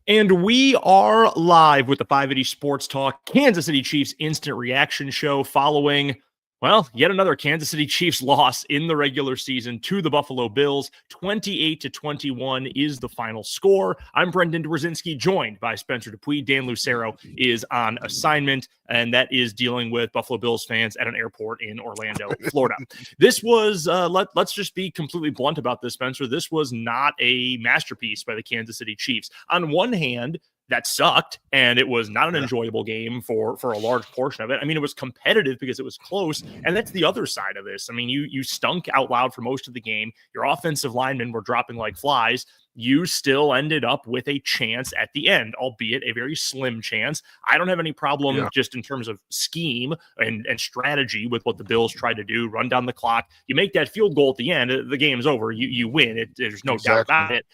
And we are live with the 580 Sports Talk Kansas City Chiefs instant reaction show following, well, yet another Kansas City Chiefs loss in the regular season to the Buffalo Bills. 28-21 is the final score. I'm Brendan Dworzinski, joined by Spencer Dupuis. Dan Lucero is on assignment, and that is dealing with Buffalo Bills fans at an airport in Orlando, Florida. This was, let's just be completely blunt about this, Spencer. This was not a masterpiece by the Kansas City Chiefs. On one hand, that sucked, and it was not an enjoyable game for a large portion of it. I mean, it was competitive because it was close, and that's the other side of this. I mean, you stunk out loud for most of the game. Your offensive linemen were dropping like flies. You still ended up with a chance at the end, albeit a very slim chance. I don't have any problem just in terms of scheme and strategy with what the Bills tried to do, run down the clock. You make that field goal at the end, the game's over. You win. There's no doubt about it.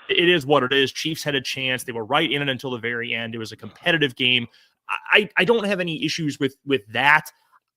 It is what it is. Chiefs had a chance. They were right in it until the very end. It was a competitive game. I don't have any issues with that.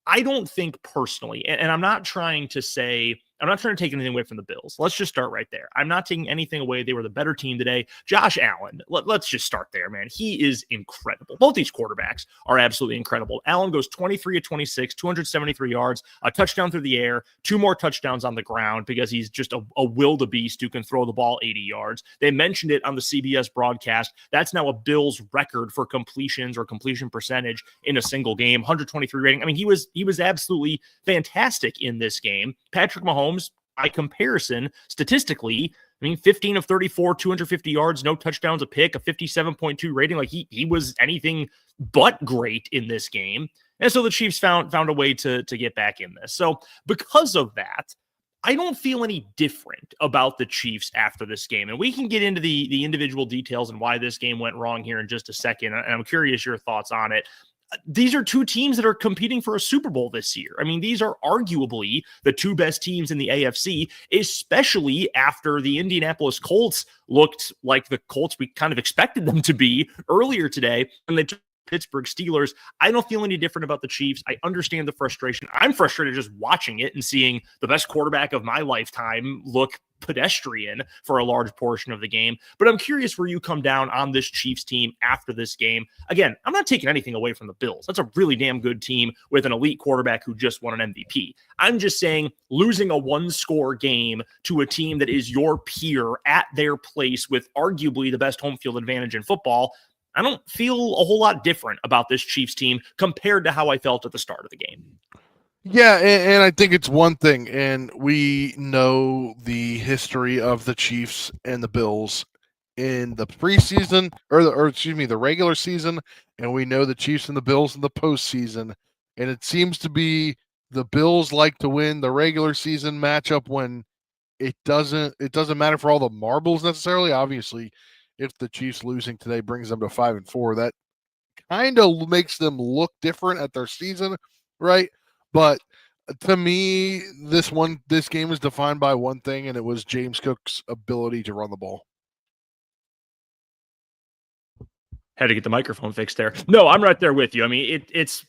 I don't think personally, and I'm not trying to take anything away from the Bills. Let's just start right there. I'm not taking anything away. They were the better team today. Josh Allen, let's just start there, man. He is incredible. Both these quarterbacks are absolutely incredible. Allen goes 23-26, 273 yards, a touchdown through the air, 2 more touchdowns on the ground because he's just a wildebeest who can throw the ball 80 yards. They mentioned it on the CBS broadcast. That's now a Bills record for completions or completion percentage in a single game, 123 rating. I mean, he was absolutely fantastic in this game. Patrick Mahomes, by comparison, statistically, I mean, 15 of 34, 250 yards, no touchdowns, a pick, a 57.2 rating. Like he was anything but great in this game. And so the Chiefs found a way to get back in this. So because of that, I don't feel any different about the Chiefs after this game. And we can get into the individual details and why this game went wrong here in just a second. And I'm curious your thoughts on it. These are two teams that are competing for a Super Bowl this year. I mean, these are arguably the two best teams in the AFC, especially after the Indianapolis Colts looked like the Colts we kind of expected them to be earlier today. And they took Pittsburgh Steelers. I don't feel any different about the Chiefs. I understand the frustration. I'm frustrated just watching it and seeing the best quarterback of my lifetime look pedestrian for a large portion of the game. But I'm curious where you come down on this Chiefs team after this game. Again, I'm not taking anything away from the Bills. That's a really damn good team with an elite quarterback who just won an MVP. I'm just saying losing a one-score game to a team that is your peer at their place with arguably the best home field advantage in football, I don't feel a whole lot different about this Chiefs team compared to how I felt at the start of the game. Yeah, and I think it's one thing, and we know the history of the Chiefs and the Bills in the preseason, the regular season, and we know the Chiefs and the Bills in the postseason. And it seems to be the Bills like to win the regular season matchup when it doesn't matter for all the marbles necessarily. Obviously, if the Chiefs losing today brings them to 5-4, that kind of makes them look different at their season, right? But to me, this game is defined by one thing, and it was James Cook's ability to run the ball. Had to get the microphone fixed there. No, I'm right there with you. I mean, it's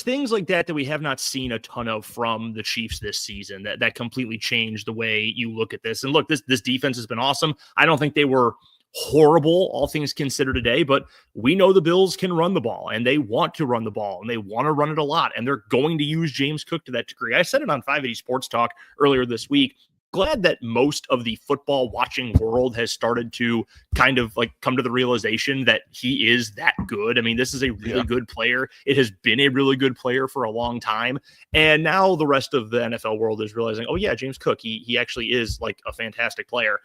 things like that we have not seen a ton of from the Chiefs this season that completely changed the way you look at this. And look, this defense has been awesome. I don't think they were horrible, all things considered today, but we know the Bills can run the ball, and they want to run the ball, and they want to run it a lot, and they're going to use James Cook to that degree. I said it on 580 Sports Talk earlier this week. Glad that most of the football watching world has started to kind of like come to the realization that he is that good. I mean, this is a really good player. It has been a really good player for a long time. And now the rest of the NFL world is realizing, oh yeah, James Cook, he actually is like a fantastic player.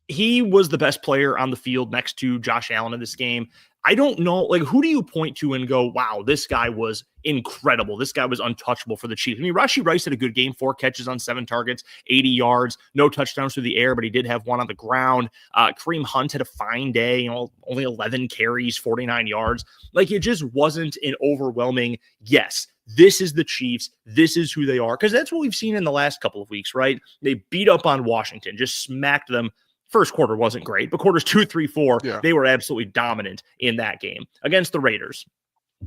He was the best player on the field next to Josh Allen in this game. I don't know, like, who do you point to and go, wow, this guy was incredible. This guy was untouchable for the Chiefs. I mean, Rashee Rice had a good game, 4 catches on 7 targets, 80 yards, no touchdowns through the air, but he did have 1 on the ground. Kareem Hunt had a fine day, only 11 carries, 49 yards. Like, it just wasn't an overwhelming, yes, this is the Chiefs. This is who they are. Because that's what we've seen in the last couple of weeks, right? They beat up on Washington, just smacked them. First quarter wasn't great, but quarters 2, 3, 4, they were absolutely dominant in that game. Against the Raiders,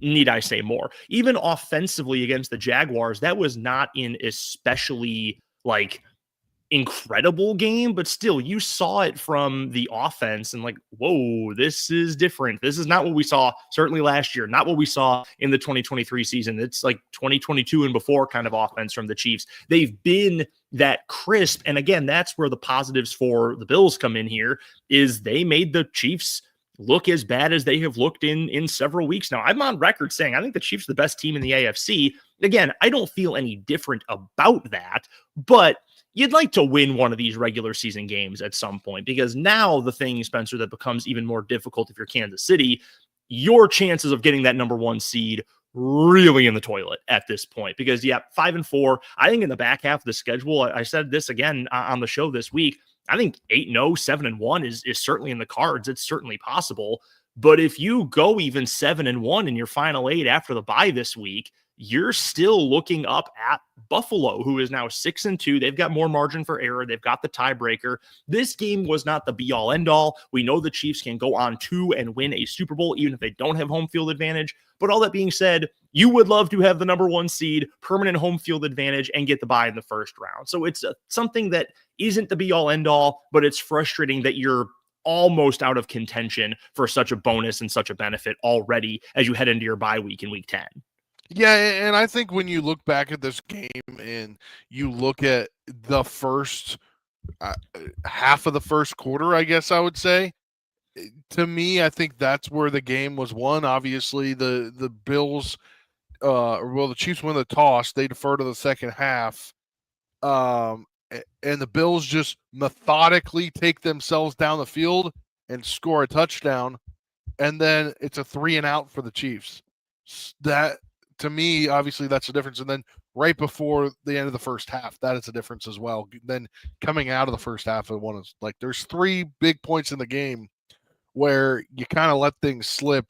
need I say more? Even offensively against the Jaguars, that was not in especially, like, incredible game, but still you saw it from the offense and like, whoa, this is different. This is not what we saw certainly last year, not what we saw in the 2023 season. It's like 2022 and before kind of offense from the Chiefs. They've been that crisp. And again, that's where the positives for the Bills come in here, is they made the Chiefs look as bad as they have looked in several weeks now. I'm on record saying I think the Chiefs are the best team in the AFC. Again, I don't feel any different about that, but you'd like to win one of these regular season games at some point, because now the thing, Spencer, that becomes even more difficult if you're Kansas City, your chances of getting that number one seed really in the toilet at this point, because 5-4, I think in the back half of the schedule, I said this again on the show this week, I think 8-0, 7-1 is certainly in the cards. It's certainly possible. But if you go even 7-1 in your final 8 after the bye this week, you're still looking up at Buffalo, who is now 6-2. They've got more margin for error. They've got the tiebreaker. This game was not the be-all, end-all. We know the Chiefs can go on to and win a Super Bowl, even if they don't have home field advantage. But all that being said, you would love to have the number one seed, permanent home field advantage, and get the bye in the first round. So it's something that isn't the be-all, end-all, but it's frustrating that you're almost out of contention for such a bonus and such a benefit already as you head into your bye week in week 10. Yeah, and I think when you look back at this game and you look at the first half of the first quarter, I guess I would say, to me, I think that's where the game was won. Obviously, the Bills, the Chiefs win the toss. They defer to the second half, and the Bills just methodically take themselves down the field and score a touchdown, and then it's a 3-and-out for the Chiefs. That, to me, obviously that's the difference. And then right before the end of the first half, that is a difference as well. Then coming out of the first half, there's 3 big points in the game where you kind of let things slip,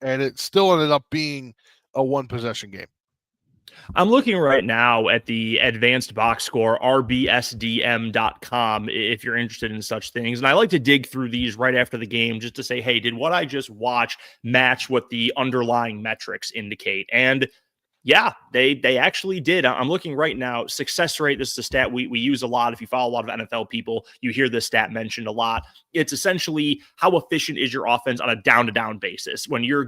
and it still ended up being a 1-possession game. I'm looking right now at the advanced box score, rbsdm.com, if you're interested in such things. And I like to dig through these right after the game just to say, hey, did what I just watch match what the underlying metrics indicate? And yeah, they actually did. I'm looking right now. Success rate, this is a stat we use a lot. If you follow a lot of NFL people, you hear this stat mentioned a lot. It's essentially how efficient is your offense on a down-to-down basis. When you're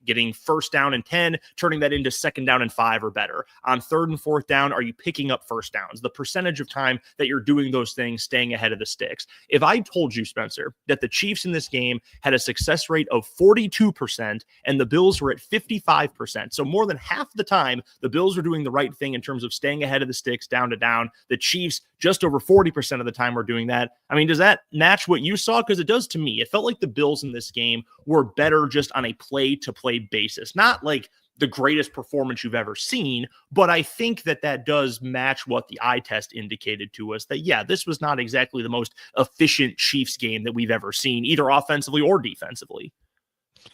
getting first down and 10, turning that into second down and 5 or better. On third and fourth down, are you picking up first downs? The percentage of time that you're doing those things, staying ahead of the sticks. If I told you, Spencer, that the Chiefs in this game had a success rate of 42% and the Bills were at 55%, so more than half the time, the Bills were doing the right thing in terms of staying ahead of the sticks, down to down. The Chiefs, just over 40% of the time, were doing that. I mean, does that match what you saw? Because it does to me. It felt like the Bills in this game were better just on a play-to-play basis. Not like the greatest performance you've ever seen, but I think that does match what the eye test indicated to us, that, yeah, this was not exactly the most efficient Chiefs game that we've ever seen, either offensively or defensively.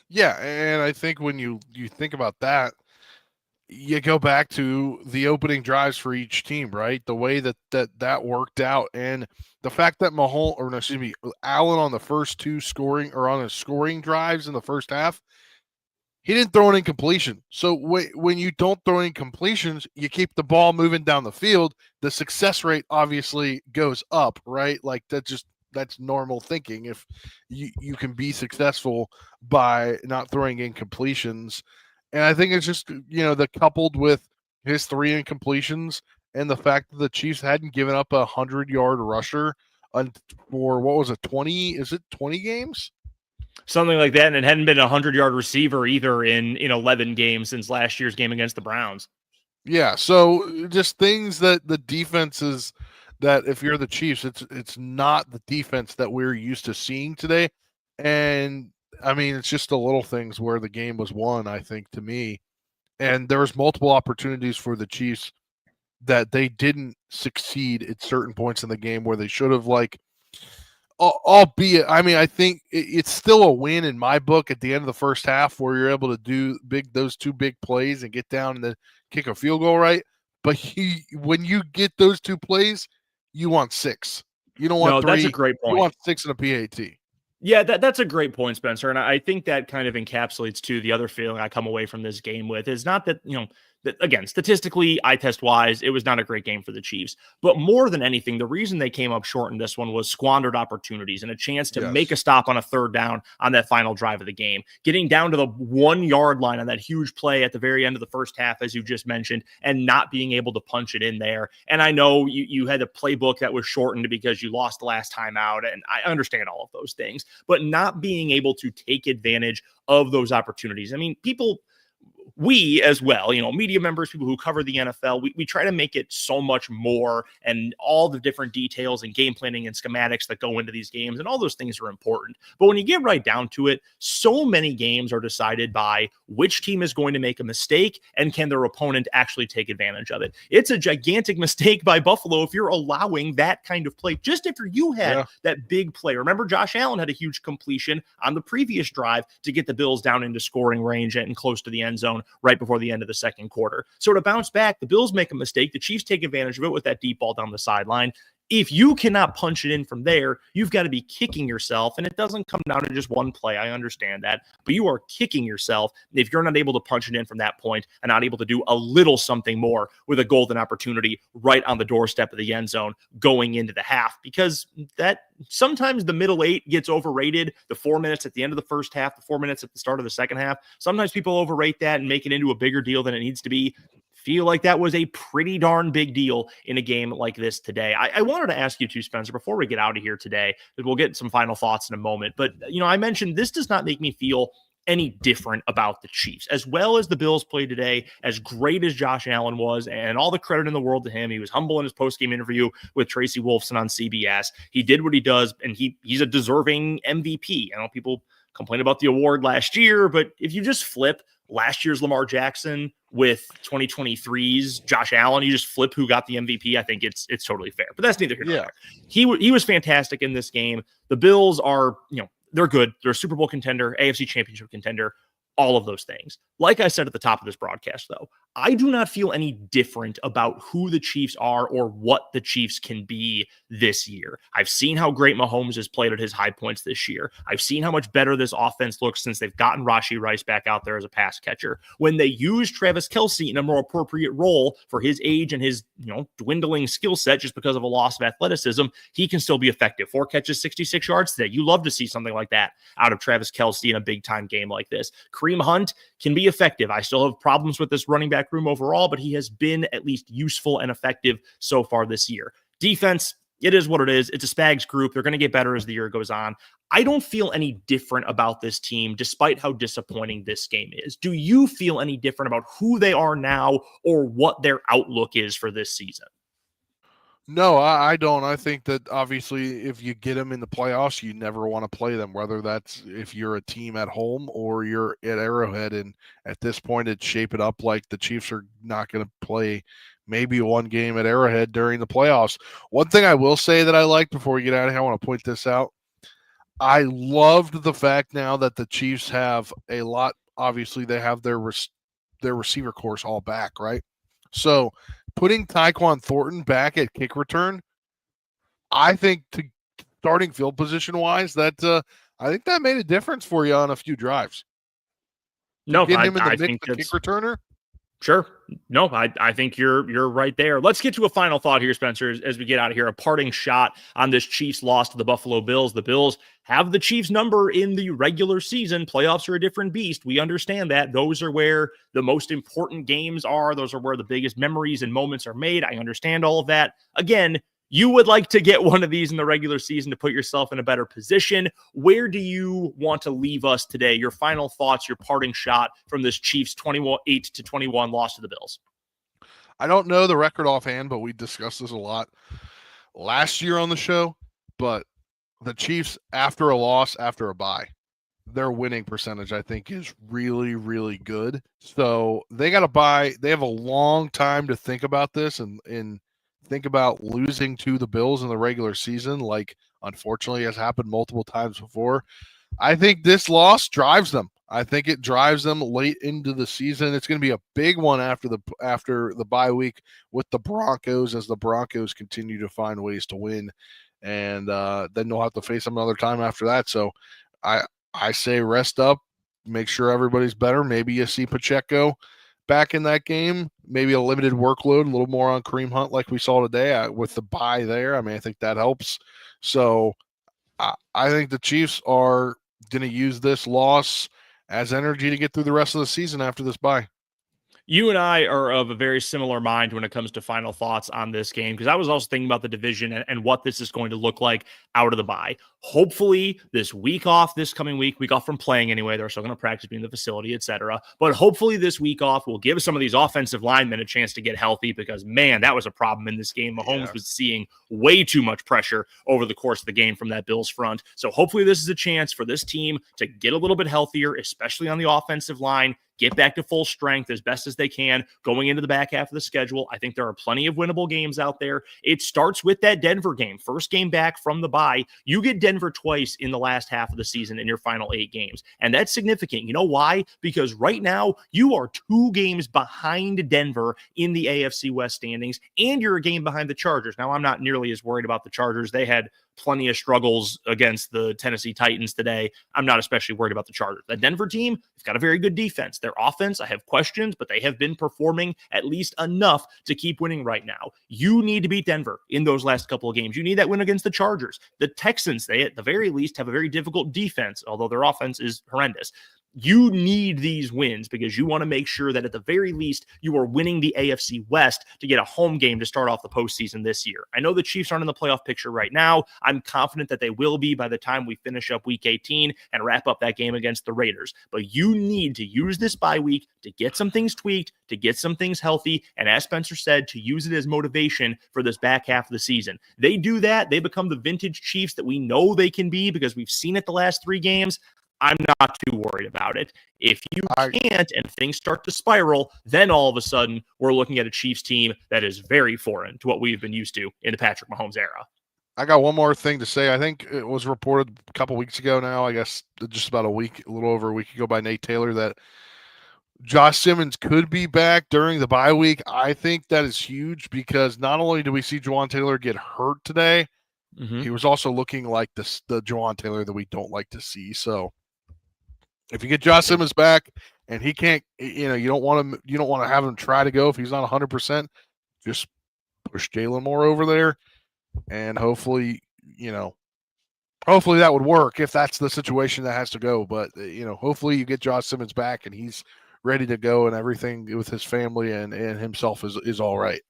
Yeah, and I think when you think about that, you go back to the opening drives for each team, right? The way that worked out, and the fact that Allen on the first 2 scoring drives in the first half, he didn't throw an incompletion. So when you don't throw any completions, you keep the ball moving down the field. The success rate obviously goes up, right? Like that's normal thinking. If you can be successful by not throwing incompletions. And I think it's just, the coupled with his 3 incompletions and the fact that the Chiefs hadn't given up a 100-yard rusher for, what was it, 20? Is it 20 games? Something like that. And it hadn't been a 100-yard receiver either in 11 games since last year's game against the Browns. Yeah. So just things that the defenses that, if you're the Chiefs, it's not the defense that we're used to seeing today. And I mean, it's just the little things where the game was won, I think, to me. And there was multiple opportunities for the Chiefs that they didn't succeed at certain points in the game where they should have, albeit, I mean, I think it's still a win in my book at the end of the first half where you're able to do those 2 big plays and get down and then kick a field goal, right? But when you get those 2 plays, you want 6. You don't want 3. That's a great point. You want 6 in a PAT. Yeah, that's a great point, Spencer. And I think that kind of encapsulates, too, the other feeling I come away from this game with is not that, Again, statistically, eye test wise, it was not a great game for the Chiefs. But more than anything, the reason they came up short in this one was squandered opportunities and a chance to make a stop on a third down on that final drive of the game. Getting down to the 1 yard line on that huge play at the very end of the first half, as you just mentioned, and not being able to punch it in there. And I know you had a playbook that was shortened because you lost the last time out, and I understand all of those things, but not being able to take advantage of those opportunities. I mean, we as well, media members, people who cover the NFL, we try to make it so much more, and all the different details and game planning and schematics that go into these games, and all those things are important. But when you get right down to it, so many games are decided by which team is going to make a mistake and can their opponent actually take advantage of it. It's a gigantic mistake by Buffalo if you're allowing that kind of play. Just after you had that big play. Remember, Josh Allen had a huge completion on the previous drive to get the Bills down into scoring range and close to the end zone right before the end of the second quarter. So to bounce back, the Bills make a mistake. The Chiefs take advantage of it with that deep ball down the sideline. If you cannot punch it in from there, you've got to be kicking yourself. And it doesn't come down to just one play. I understand that. But you are kicking yourself if you're not able to punch it in from that point and not able to do a little something more with a golden opportunity right on the doorstep of the end zone going into the half. Because that sometimes the middle 8 gets overrated. The 4 minutes at the end of the first half, the 4 minutes at the start of the second half. Sometimes people overrate that and make it into a bigger deal than it needs to be. Feel like that was a pretty darn big deal in a game like this today. I wanted to ask you too, Spencer, before we get out of here today, because we'll get some final thoughts in a moment. But, I mentioned this does not make me feel any different about the Chiefs. As well as the Bills played today, as great as Josh Allen was, and all the credit in the world to him. He was humble in his post-game interview with Tracy Wolfson on CBS. He did what he does, and he's a deserving MVP. I know people complain about the award last year, but if you just flip last year's Lamar Jackson with 2023's Josh Allen, you just flip who got the MVP. I think it's totally fair, but that's neither here nor there. He was fantastic in this game. The Bills are, they're good. They're a Super Bowl contender, AFC Championship contender, all of those things. Like I said at the top of this broadcast, though, I do not feel any different about who the Chiefs are or what the Chiefs can be this year. I've seen how great Mahomes has played at his high points this year. I've seen how much better this offense looks since they've gotten Rashee Rice back out there as a pass catcher. When they use Travis Kelce in a more appropriate role for his age and his, dwindling skill set just because of a loss of athleticism, he can still be effective. 4 catches, 66 yards today. You love to see something like that out of Travis Kelce in a big-time game like this. Kareem Hunt can be effective. I still have problems with this running back room overall, but he has been at least useful and effective so far this year. Defense, it is what it is. It's a Spags group. They're going to get better as the year goes on. I don't feel any different about this team, despite how disappointing this game is. Do you feel any different about who they are now or what their outlook is for this season? No, I don't. I think that obviously if you get them in the playoffs, you never want to play them, whether that's if you're a team at home or you're at Arrowhead. And at this point, it's shape it up like the Chiefs are not going to play maybe one game at Arrowhead during the playoffs. One thing I will say that I like before we get out of here, I want to point this out. I loved the fact now that the Chiefs have a lot. Obviously, they have their receiver course all back, right? So putting Tyquan Thornton back at kick return, I think to starting field position wise, that I think that made a difference for you on a few drives. No, get him in the I mix think of kick returner. Sure. No, I think you're right there. Let's get to a final thought here, Spencer, as we get out of here. A parting shot on this Chiefs loss to the Buffalo Bills. The Bills have the Chiefs number in the regular season. Playoffs are a different beast. We understand that. Those are where the most important games are. Those are where the biggest memories and moments are made. I understand all of that. Again, you would like to get one of these in the regular season to put yourself in a better position. Where do you want to leave us today? Your final thoughts, your parting shot from this Chiefs 28-21 loss to the Bills. I don't know the record offhand, but we discussed this a lot last year on the show. But the Chiefs, after a loss, after a bye, their winning percentage, I think, is really, really good. So they got to bye. They have a long time to think about this and think about losing to the Bills in the regular season, like unfortunately has happened multiple times before. I think this loss drives them. I think it drives them late into the season. It's going to be a big one after the bye week with the Broncos, as the Broncos continue to find ways to win, and then they'll have to face them another time after that. So I say rest up, make sure everybody's better. Maybe you see Pacheco back in that game, maybe a limited workload, a little more on Kareem Hunt like we saw today with the bye there. I mean, I think that helps. So I think the Chiefs are going to use this loss as energy to get through the rest of the season after this bye. You and I are of a very similar mind when it comes to final thoughts on this game, because I was also thinking about the division and what this is going to look like out of the bye. Hopefully, this week off, this coming week off from playing anyway, they're still going to practice being in the facility, etc. But hopefully, this week off will give some of these offensive linemen a chance to get healthy, because man, that was a problem in this game. Mahomes was seeing way too much pressure over the course of the game from that Bills front. So hopefully, this is a chance for this team to get a little bit healthier, especially on the offensive line. Get back to full strength as best as they can going into the back half of the schedule. I think there are plenty of winnable games out there. It starts with that Denver game. First game back from the bye. You get Denver twice in the last half of the season in your final 8 games. And that's significant. You know why? Because right now you are 2 games behind Denver in the AFC West standings, and you're a game behind the Chargers. Now, I'm not nearly as worried about the Chargers. They had plenty of struggles against the Tennessee Titans today. I'm not especially worried about the Chargers. The Denver team, they've got a very good defense. Their offense, I have questions, but they have been performing at least enough to keep winning right now. You need to beat Denver in those last couple of games. You need that win against the Chargers. The Texans, they at the very least have a very difficult defense, although their offense is horrendous. You need these wins because you want to make sure that at the very least you are winning the AFC West to get a home game to start off the postseason this year. I know the Chiefs aren't in the playoff picture right now. I'm confident that they will be by the time we finish up week 18 and wrap up that game against the Raiders. But you need to use this bye week to get some things tweaked, to get some things healthy, and as Spencer said, to use it as motivation for this back half of the season. They do that, they become the vintage Chiefs that we know they can be because we've seen it the last 3 games. I'm not too worried about it. If you can't and things start to spiral, then all of a sudden we're looking at a Chiefs team that is very foreign to what we've been used to in the Patrick Mahomes era. I got one more thing to say. I think it was reported a couple weeks ago now, I guess just about a little over a week ago by Nate Taylor, that Josh Simmons could be back during the bye week. I think that is huge because not only do we see Juwan Taylor get hurt today, he was also looking like the Juwan Taylor that we don't like to see. So if you get Josh Simmons back and he can't, you don't want to have him try to go if he's not 100%. Just push Jalen Moore over there, and hopefully that would work if that's the situation that has to go. But hopefully you get Josh Simmons back and he's ready to go, and everything with his family and himself is all right.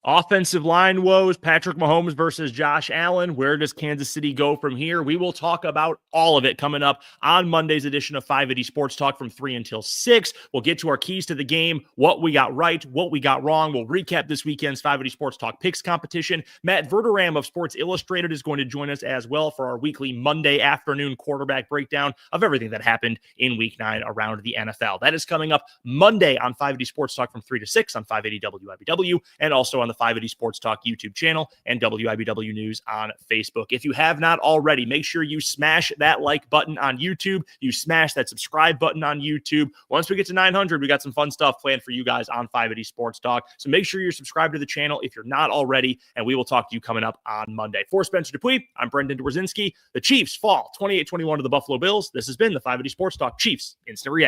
Offensive line woes, Patrick Mahomes versus Josh Allen. Where does Kansas City go from here? We will talk about all of it coming up on Monday's edition of 580 Sports Talk from 3 until 6. We'll get to our keys to the game, what we got right, what we got wrong. We'll recap this weekend's 580 Sports Talk picks competition. Matt Verderam of Sports Illustrated is going to join us as well for our weekly Monday afternoon quarterback breakdown of everything that happened in Week 9 around the NFL. That is coming up Monday on 580 Sports Talk from 3 to 6 on 580 WIBW and also on the 580 Sports Talk YouTube channel and WIBW News on Facebook. If you have not already, make sure you smash that like button on YouTube. You smash that subscribe button on YouTube. Once we get to 900, we got some fun stuff planned for you guys on 580 Sports Talk. So make sure you're subscribed to the channel if you're not already, and we will talk to you coming up on Monday. For Spencer Dupuis, I'm Brendan Dworzinski. The Chiefs fall 28-21 to the Buffalo Bills. This has been the 580 Sports Talk Chiefs Instant Reaction.